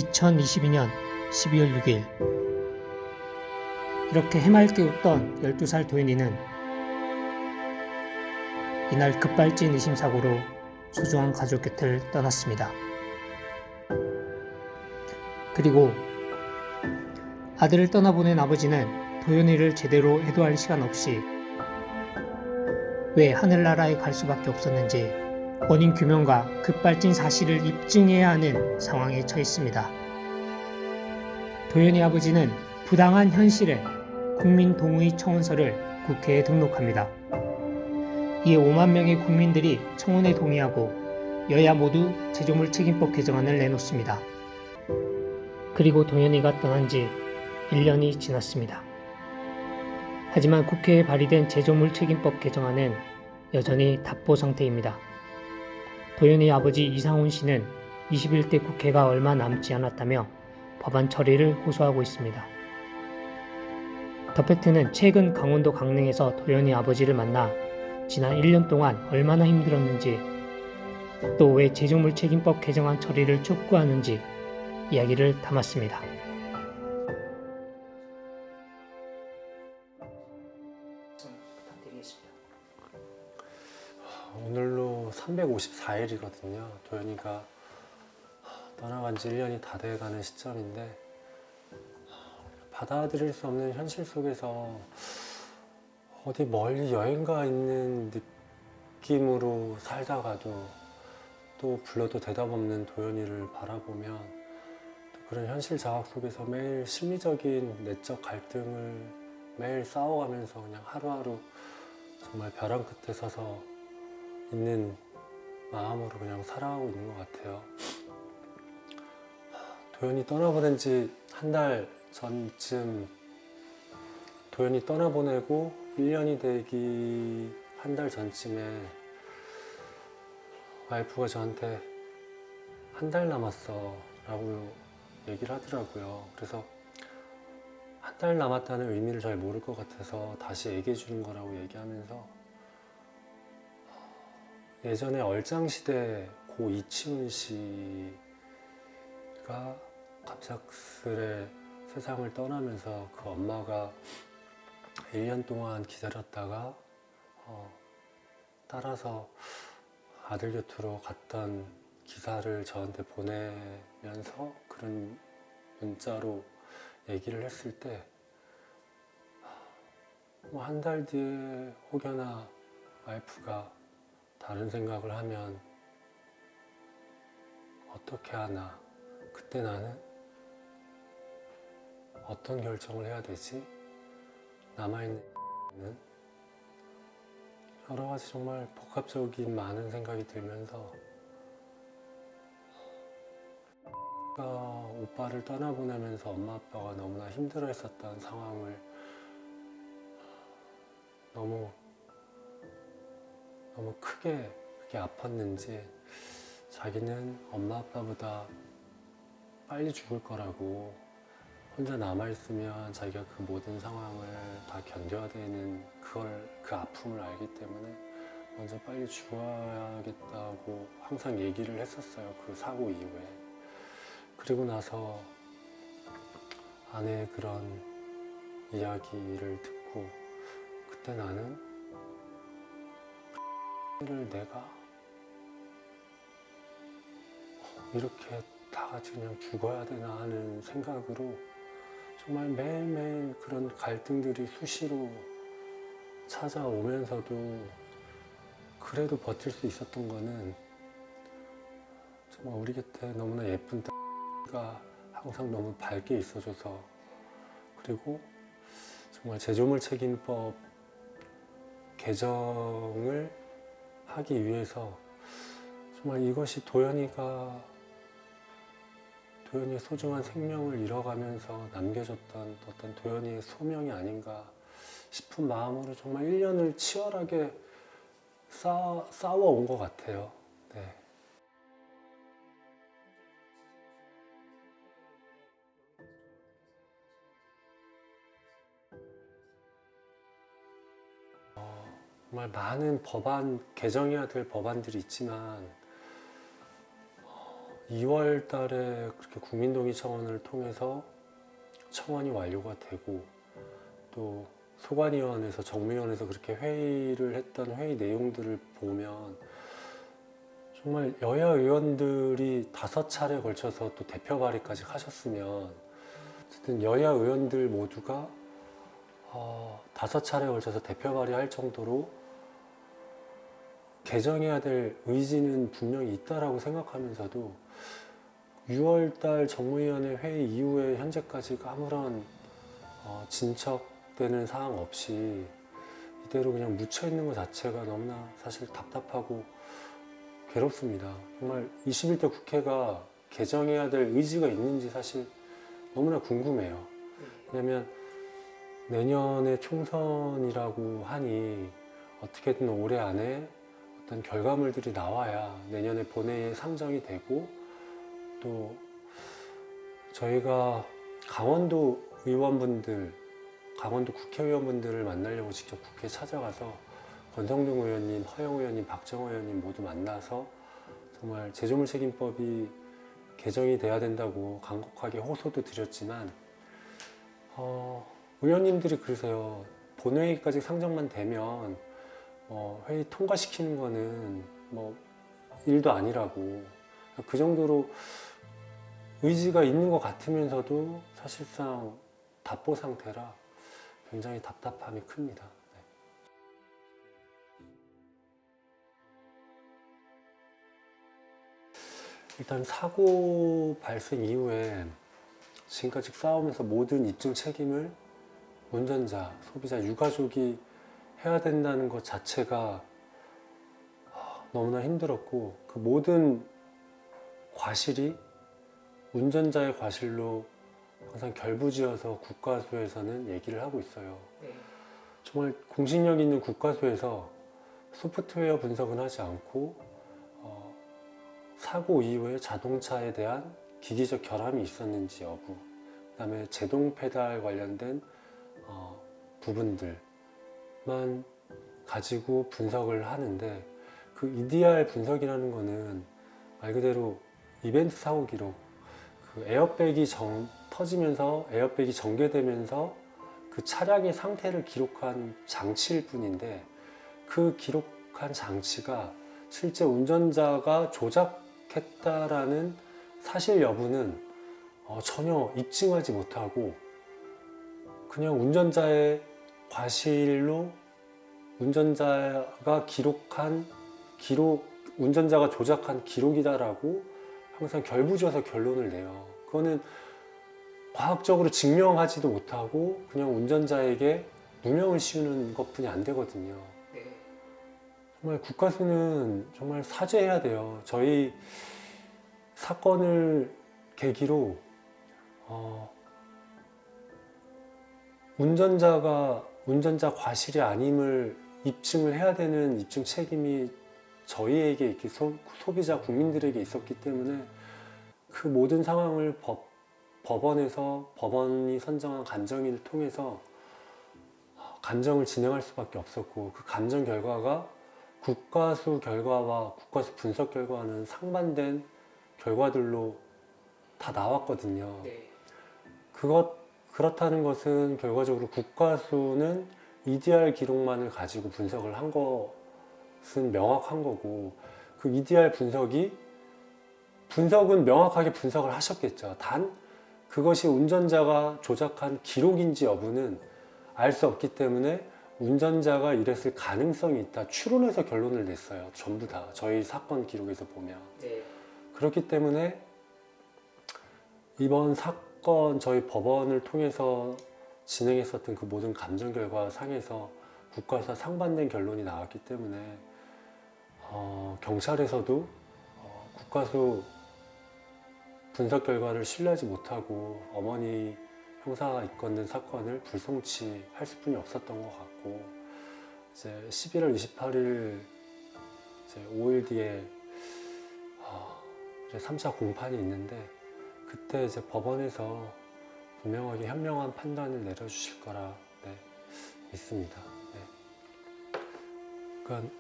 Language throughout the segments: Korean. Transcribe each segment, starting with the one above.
2022년 12월 6일 이렇게 해맑게 웃던 12살 도현이는 이날 급발진 의심사고로 소중한 가족 곁을 떠났습니다. 그리고 아들을 떠나보낸 아버지는 도현이를 제대로 애도할 시간 없이 왜 하늘나라에 갈 수밖에 없었는지 원인 규명과 급발진 사실을 입증해야 하는 상황에 처했습니다. 도현이 아버지는 부당한 현실에 국민동의 청원서를 국회에 등록합니다. 이에 5만 명의 국민들이 청원에 동의하고 여야 모두 제조물 책임법 개정안을 내놓습니다. 그리고 도현이가 떠난 지 1년이 지났습니다. 하지만 국회에 발의된 제조물 책임법 개정안은 여전히 답보 상태입니다. 도현이 아버지 이상훈 씨는 21대 국회가 얼마 남지 않았다며 법안 처리를 호소하고 있습니다. 더 팩트는 최근 강원도 강릉에서 도현이 아버지를 만나 지난 1년 동안 얼마나 힘들었는지 또 왜 제조물 책임법 개정안 처리를 촉구하는지 이야기를 담았습니다. 부탁드리겠습니다. 오늘로 354일이거든요. 도현이가 떠나간 지 1년이 다 돼가는 시점인데 받아들일 수 없는 현실 속에서 어디 멀리 여행 가 있는 느낌으로 살다가도 또 불러도 대답 없는 도현이를 바라보면 또 그런 현실 자각 속에서 매일 심리적인 내적 갈등을 매일 싸워가면서 그냥 하루하루 정말 벼랑 끝에 서서 있는 마음으로 그냥 살아가고 있는 것 같아요. 도현이 떠나보낸 지 한 달 전쯤 도현이 떠나보내고 1년이 되기 한 달 전쯤에 와이프가 저한테 한 달 남았어 라고 얘기를 하더라고요. 그래서 한 달 남았다는 의미를 잘 모를 것 같아서 다시 얘기해 주는 거라고 얘기하면서 예전에 얼짱시대 고 이치훈 씨가 갑작스레 세상을 떠나면서 그 엄마가 1년 동안 기다렸다가 따라서 아들 곁으로 갔던 기사를 저한테 보내면서 그런 문자로 얘기를 했을 때 한 달 뒤에 혹여나 와이프가 다른 생각을 하면 어떻게 하나, 그때 나는 어떤 결정을 해야 되지? 남아있는 여러 가지 정말 복합적인 많은 생각이 들면서 오빠를 떠나보내면서 엄마 아빠가 너무나 힘들어했었던 상황을 너무 크게 그게 아팠는지 자기는 엄마 아빠보다 빨리 죽을 거라고 혼자 남아있으면 자기가 그 모든 상황을 다 견뎌야 되는 그 아픔을 알기 때문에 먼저 빨리 죽어야겠다고 항상 얘기를 했었어요. 그 사고 이후에. 그리고 나서 아내의 그런 이야기를 듣고 그때 나는 내가 이렇게 다 같이 그냥 죽어야 되나 하는 생각으로 정말 매일매일 그런 갈등들이 수시로 찾아오면서도 그래도 버틸 수 있었던 거는 정말 우리 곁에 너무나 예쁜 딸가 항상 너무 밝게 있어줘서 그리고 정말 제조물 책임법 개정을 하기 위해서 정말 이것이 도현이의 소중한 생명을 잃어가면서 남겨줬던 어떤 도현이의 소명이 아닌가 싶은 마음으로 정말 1년을 치열하게 싸워온 것 같아요. 네. 정말 많은 개정해야 될 법안들이 있지만 2월 달에 그렇게 국민동의 청원을 통해서 청원이 완료가 되고 또 소관위원회에서 정무위원회에서 그렇게 회의를 했던 회의 내용들을 보면 정말 여야 의원들이 5차례에 걸쳐서 또 대표 발의까지 하셨으면 어쨌든 여야 의원들 모두가 5차례에 걸쳐서 대표 발의할 정도로 개정해야 될 의지는 분명히 있다라고 생각하면서도 6월달 정무위원회 회의 이후에 현재까지 아무런 진척되는 사항 없이 이대로 그냥 묻혀있는 것 자체가 너무나 사실 답답하고 괴롭습니다. 정말 21대 국회가 개정해야 될 의지가 있는지 사실 너무나 궁금해요. 왜냐면 내년에 총선이라고 하니 어떻게든 올해 안에 어떤 결과물들이 나와야 내년에 본회의에 상정이 되고 또 저희가 강원도 의원분들, 강원도 국회의원분들을 만나려고 직접 국회에 찾아가서 권성동 의원님, 허영 의원님, 박정호 의원님 모두 만나서 정말 제조물 책임법이 개정이 돼야 된다고 간곡하게 호소도 드렸지만 의원님들이 그러세요. 본회의까지 상정만 되면 회의 통과시키는 거는 뭐 일도 아니라고 그 정도로 의지가 있는 것 같으면서도 사실상 답보 상태라 굉장히 답답함이 큽니다. 네. 일단 사고 발생 이후에 지금까지 싸우면서 모든 입증 책임을 운전자, 소비자, 유가족이 해야 된다는 것 자체가 너무나 힘들었고 그 모든 과실이 운전자의 과실로 항상 결부지어서 국가수에서는 얘기를 하고 있어요. 네. 정말 공신력 있는 국가수에서 소프트웨어 분석은 하지 않고 사고 이후에 자동차에 대한 기기적 결함이 있었는지 여부, 그 다음에 제동 페달 관련된 부분들만 가지고 분석을 하는데 그 EDR 분석이라는 거는 말 그대로 이벤트 사고 기록, 그 에어백이 터지면서 에어백이 전개되면서 그 차량의 상태를 기록한 장치일 뿐인데 그 기록한 장치가 실제 운전자가 조작했다라는 사실 여부는 전혀 입증하지 못하고 그냥 운전자의 과실로 운전자가 운전자가 조작한 기록이다라고 항상 결부지어서 결론을 내요. 그거는 과학적으로 증명하지도 못하고 그냥 운전자에게 누명을 씌우는 것뿐이 안 되거든요. 네. 정말 국가수는 정말 사죄해야 돼요. 저희 사건을 계기로 운전자 과실이 아님을 입증을 해야 되는 입증 책임이 저희에게 이렇게 소비자 국민들에게 있었기 때문에 그 모든 상황을 법원에서 법원이 선정한 간정인을 통해서 간정을 진행할 수밖에 없었고 그 간정 결과가 국가수 결과와 국가수 분석 결과와는 상반된 결과들로 다 나왔거든요. 네. 그렇다는 것은 결과적으로 국가수는 EDR 기록만을 가지고 분석을 한 것은 명확한 거고 그 EDR 분석은 명확하게 분석을 하셨겠죠. 단 그것이 운전자가 조작한 기록인지 여부는 알 수 없기 때문에 운전자가 이랬을 가능성이 있다. 추론해서 결론을 냈어요. 전부 다. 저희 사건 기록에서 보면. 네. 그렇기 때문에 이번 사건 저희 법원을 통해서 진행했었던 그 모든 감정 결과 상에서 국가수와 상반된 결론이 나왔기 때문에 경찰에서도 국가수 분석 결과를 신뢰하지 못하고 어머니 형사가 이끌는 사건을 불송치할 수뿐이 없었던 것 같고 이제 11월 28일 이제 5일 뒤에 이제 3차 공판이 있는데 그때 이제 법원에서 분명하게 현명한 판단을 내려주실 거라 믿습니다. 네. 그러니까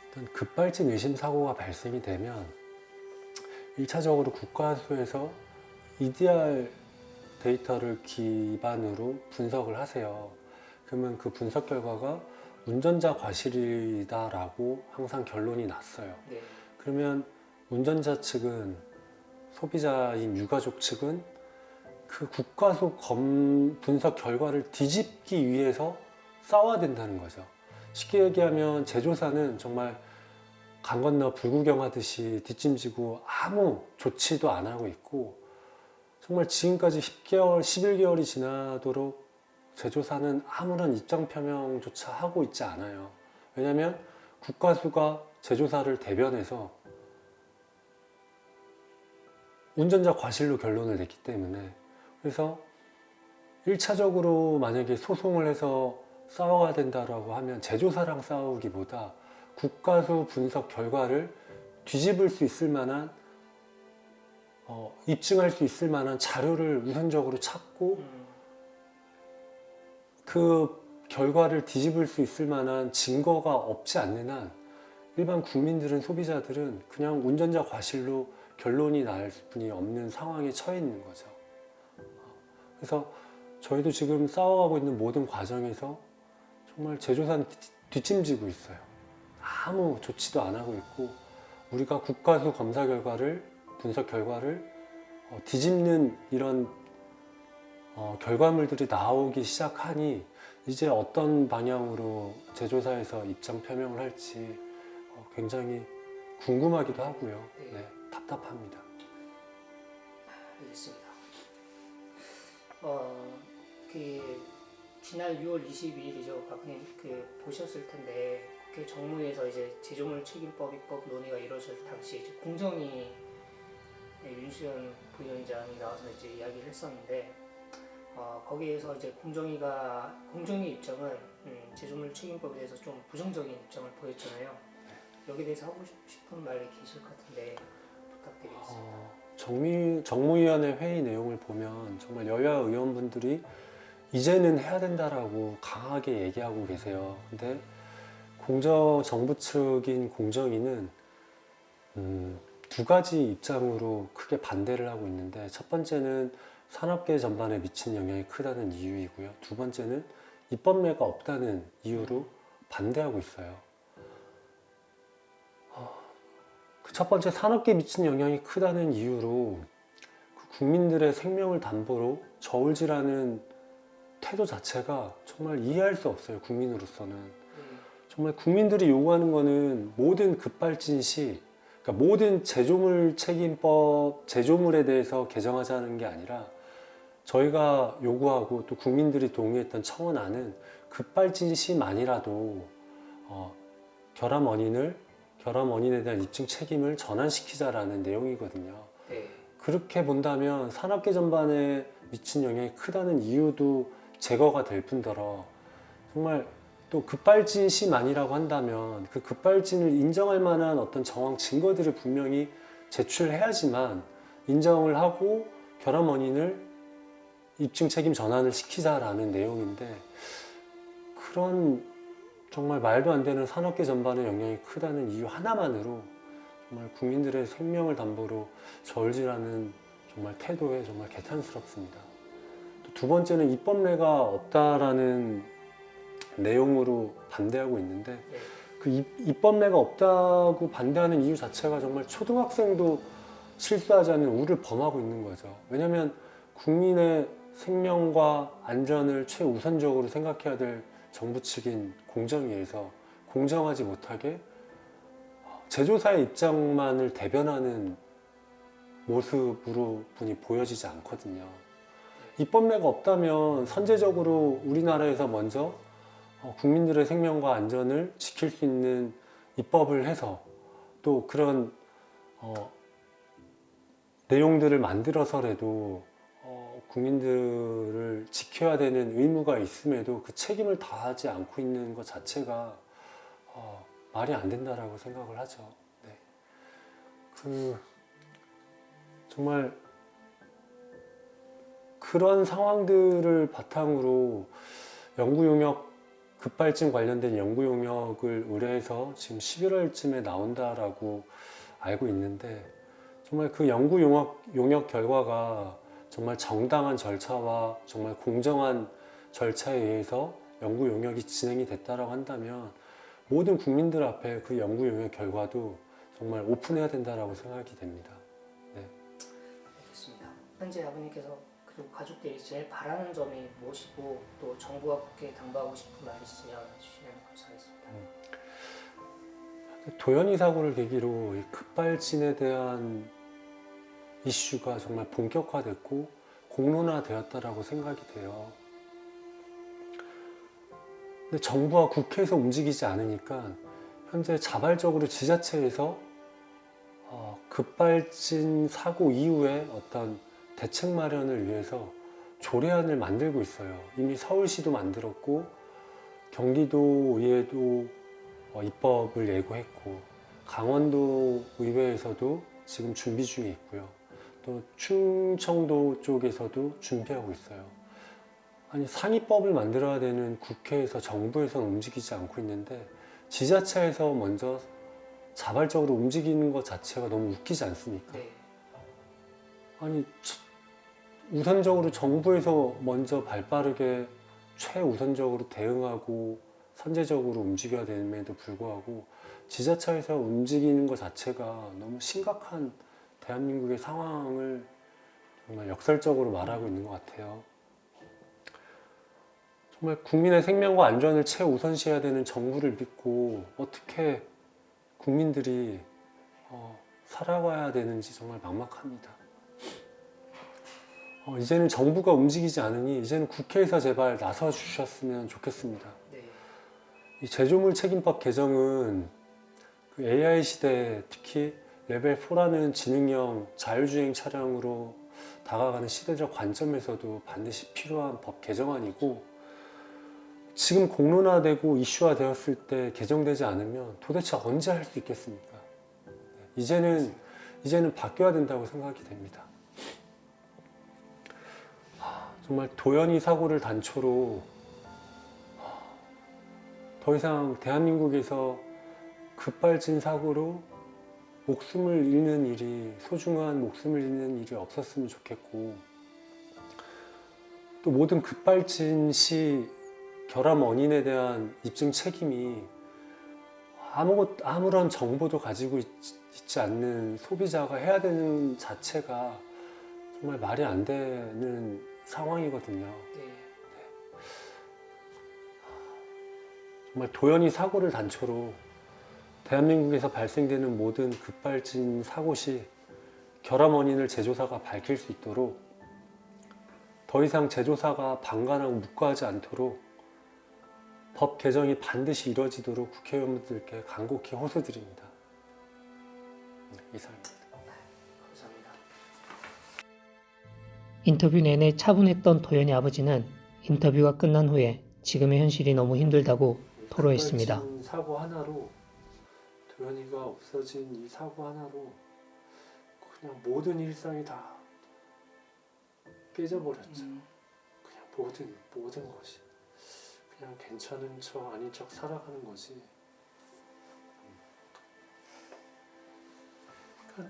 일단 급발진 의심 사고가 발생이 되면 1차적으로 국가수에서 EDR 데이터를 기반으로 분석을 하세요. 그러면 그 분석 결과가 운전자 과실이다라고 항상 결론이 났어요. 네. 그러면 운전자 측은, 소비자인 유가족 측은 그 국가수 분석 결과를 뒤집기 위해서 싸워야 된다는 거죠. 쉽게 얘기하면 제조사는 정말 강 건너 불구경하듯이 뒷짐지고 아무 조치도 안 하고 있고, 정말 지금까지 10개월, 11개월이 지나도록 제조사는 아무런 입장 표명조차 하고 있지 않아요. 왜냐하면 국가수가 제조사를 대변해서 운전자 과실로 결론을 냈기 때문에. 그래서 1차적으로 만약에 소송을 해서 싸워야 된다라고 하면 제조사랑 싸우기보다 국가수 분석 결과를 뒤집을 수 있을 만한, 입증할 수 있을 만한 자료를 우선적으로 찾고 그 결과를 뒤집을 수 있을 만한 증거가 없지 않는 한 일반 국민들은, 소비자들은 그냥 운전자 과실로 결론이 날 뿐이 없는 상황에 처해 있는 거죠. 그래서 저희도 지금 싸워가고 있는 모든 과정에서 정말 제조사는 뒷짐지고 있어요. 아무 조치도 안 하고 있고, 우리가 국가수 검사 결과를, 분석 결과를 뒤집는 이런 결과물들이 나오기 시작하니 이제 어떤 방향으로 제조사에서 입장 표명을 할지 굉장히 궁금하기도 하고요. 네, 답답합니다. 알겠습니다. 지난 6월 22일이죠. 박근혜 보셨을 텐데 정무위에서 이제 제조물 책임법 입법 논의가 이루어질 당시 이제 공정위 윤수현 부위원장이 나와서 이제 이야기를 했었는데, 거기에서 이제 공정위 입장은 제조물 책임법에 대해서 좀 부정적인 입장을 보였잖아요. 여기에 대해서 하고 싶은 말이 계실 것 같은데 부탁드리겠습니다. 정무위원회 회의 내용을 보면 정말 여야 의원분들이 이제는 해야 된다라고 강하게 얘기하고 계세요. 근데 정부 측인 공정위는 두 가지 입장으로 크게 반대를 하고 있는데, 첫 번째는 산업계 전반에 미친 영향이 크다는 이유이고요. 두 번째는 입법례가 없다는 이유로 반대하고 있어요. 그 첫 번째, 산업계에 미친 영향이 크다는 이유로 그 국민들의 생명을 담보로 저울질하는 태도 자체가 정말 이해할 수 없어요. 국민으로서는. 정말 국민들이 요구하는 거는 모든 급발진 시, 그러니까 모든 제조물 책임법, 제조물에 대해서 개정하자는 게 아니라 저희가 요구하고 또 국민들이 동의했던 청원안은 급발진 시만이라도 결함 원인에 대한 입증 책임을 전환시키자라는 내용이거든요. 네. 그렇게 본다면 산업계 전반에 미친 영향이 크다는 이유도 제거가 될 뿐더러, 정말 또 급발진 시만이라고 한다면 그 급발진을 인정할 만한 어떤 정황 증거들을 분명히 제출해야지만 인정을 하고 결함 원인을 입증 책임 전환을 시키자라는 내용인데, 그런 정말 말도 안 되는 산업계 전반에 영향이 크다는 이유 하나만으로 정말 국민들의 생명을 담보로 저울질하는 정말 태도에 정말 개탄스럽습니다. 또 두 번째는 입법례가 없다라는 내용으로 반대하고 있는데, 그 입법례가 없다고 반대하는 이유 자체가 정말 초등학생도 실수하지 않는 우를 범하고 있는 거죠. 왜냐하면 국민의 생명과 안전을 최우선적으로 생각해야 될 정부 측인 공정위에서 공정하지 못하게 제조사의 입장만을 대변하는 모습으로 분이 보여지지 않거든요. 입법례가 없다면 선제적으로 우리나라에서 먼저 국민들의 생명과 안전을 지킬 수 있는 입법을 해서 또 그런 내용들을 만들어서라도 국민들을 지켜야 되는 의무가 있음에도 그 책임을 다하지 않고 있는 것 자체가 말이 안 된다라고 생각을 하죠. 네. 정말 그런 상황들을 바탕으로 급발진 관련된 연구 용역을 의뢰해서 지금 11월쯤에 나온다라고 알고 있는데, 정말 그 용역 결과가 정말 정당한 절차와 정말 공정한 절차에 의해서 연구 용역이 진행이 됐다라고 한다면 모든 국민들 앞에 그 연구 용역 결과도 정말 오픈해야 된다라고 생각이 됩니다. 알겠습니다. 현재 아버님께서 그리고 가족들이 제일 바라는 점이 무엇이고 또 정부와 국회에 당부하고 싶은 말이 있으면 해주시면 감사하겠습니다. 도연이 사고를 계기로 이 급발진에 대한 이슈가 정말 본격화됐고 공론화되었다라고 생각이 돼요. 근데 정부와 국회에서 움직이지 않으니까 현재 자발적으로 지자체에서 급발진 사고 이후에 어떤 대책 마련을 위해서 조례안을 만들고 있어요. 이미 서울시도 만들었고 경기도의회도 입법을 예고했고 강원도 의회에서도 지금 준비 중에 있고요. 또 충청도 쪽에서도 준비하고 있어요. 아니 상위법을 만들어야 되는 국회에서 정부에서는 움직이지 않고 있는데 지자체에서 먼저 자발적으로 움직이는 것 자체가 너무 웃기지 않습니까? 네. 아니 우선적으로 정부에서 먼저 발빠르게 최우선적으로 대응하고 선제적으로 움직여야 됨에도 불구하고 지자체에서 움직이는 것 자체가 너무 심각한 대한민국의 상황을 정말 역설적으로 말하고 있는 것 같아요. 정말 국민의 생명과 안전을 최우선시해야 되는 정부를 믿고 어떻게 국민들이 살아가야 되는지 정말 막막합니다. 이제는 정부가 움직이지 않으니 이제는 국회에서 제발 나서 주셨으면 좋겠습니다. 네. 이 제조물 책임법 개정은 그 AI 시대에 특히 레벨 4라는 지능형 자율주행 차량으로 다가가는 시대적 관점에서도 반드시 필요한 법 개정안이고 지금 공론화되고 이슈화되었을 때 개정되지 않으면 도대체 언제 할 수 있겠습니까? 이제는 바뀌어야 된다고 생각이 됩니다. 정말 도연이 사고를 단초로 더 이상 대한민국에서 급발진 사고로 목숨을 잃는 일이, 소중한 목숨을 잃는 일이 없었으면 좋겠고 또 모든 급발진 시 결함 원인에 대한 입증 책임이 아무런 정보도 가지고 있지 않는 소비자가 해야 되는 자체가 정말 말이 안 되는 상황이거든요. 네. 정말 도연이 사고를 단초로 대한민국에서 발생되는 모든 급발진 사고 시 결함 원인을 제조사가 밝힐 수 있도록 더 이상 제조사가 방관하고 묵과하지 않도록 법 개정이 반드시 이루어지도록 국회의원분들께 간곡히 호소드립니다. 이상입니다. 감사합니다. 인터뷰 내내 차분했던 도연이 아버지는 인터뷰가 끝난 후에 지금의 현실이 너무 힘들다고 토로했습니다. 급발진 사고 하나로 도연이가 없어진 이 사고 하나로 그냥 모든 일상이 다 깨져버렸죠. 그냥 모든 것이 그냥 괜찮은 척 아닌 척 살아가는 거지.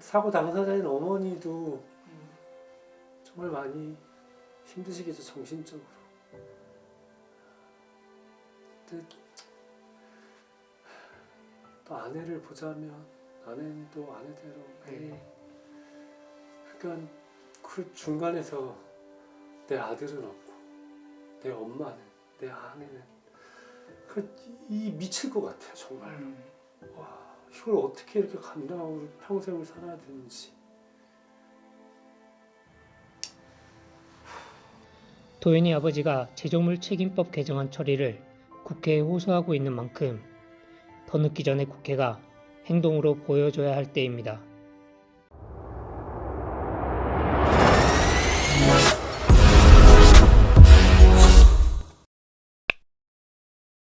사고 당사자인 어머니도 정말 많이 힘드시겠죠, 정신적으로. 근데 또 아내를 보자면 아내는 또 아내대로 그러니까 그 중간에서 내 아들은 없고 내 엄마는 내 아내는 이 미칠 것 같아요 정말. 와 이걸 어떻게 이렇게 감당하고 평생을 살아야 되는지. 도연이 아버지가 제조물 책임법 개정안 처리를 국회에 호소하고 있는 만큼 더 늦기 전에 국회가 행동으로 보여줘야 할 때입니다.